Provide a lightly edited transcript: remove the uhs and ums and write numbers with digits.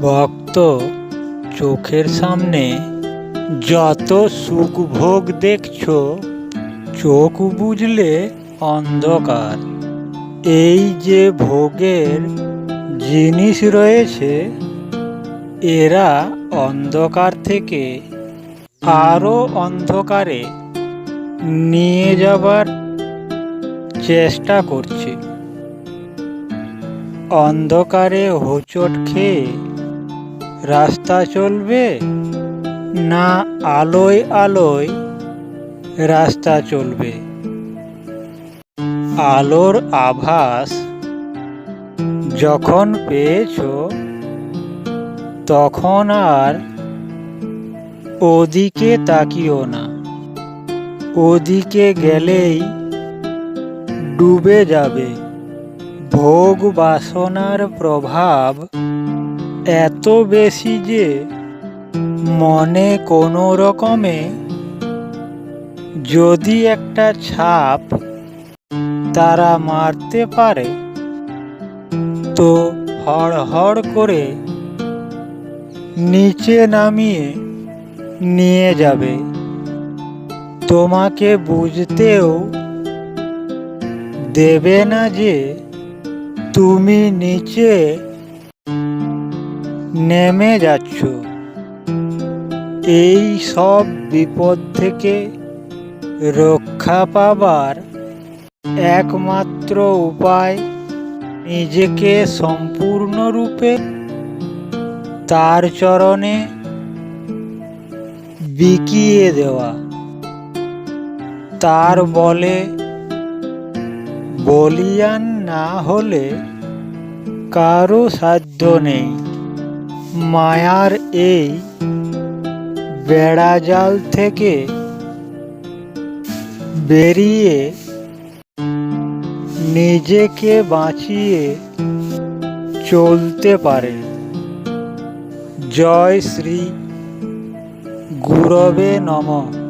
ভক্ত চোখের সামনে যত সুখ ভোগ দেখছো, চোখ বুজলে অন্ধকার। এই যে ভোগের জিনিস রয়েছে, এরা অন্ধকার থেকে আরো অন্ধকারে নিয়ে যাবার চেষ্টা করছে। অন্ধকারে হোঁচট খেয়ে রাস্তা চলবে, না আলোয় আলোয় রাস্তা চলবে? আলোর আভাস যখন পেয়েছো, তখন আর ওদিকে তাকিও না। ওদিকে গেলেই ডুবে যাবে। ভোগ বাসনার প্রভাব এত বেশি যে মনে কোনো রকমে যদি একটা ছাপ তারা মারতে পারে, তো হড়হড় করে নিচে নামিয়ে নিয়ে যাবে। তোমাকে বুঝতেও দেবে না যে তুমি নিচে নেমে যাচ্ছ। এই সব বিপদ থেকে রক্ষা পাবার একমাত্র উপায় নিজেকে সম্পূর্ণরূপে তার চরণে বিকিয়ে দেওয়া। তার বলে বলীয়ান না হলে কারো সাধ্য নেই। মায়ার এই বেড়াজাল থেকে বেরিয়ে নিজেকে বাঁচিয়ে চলতে পারে। জয় শ্রী গুরবে নমঃ।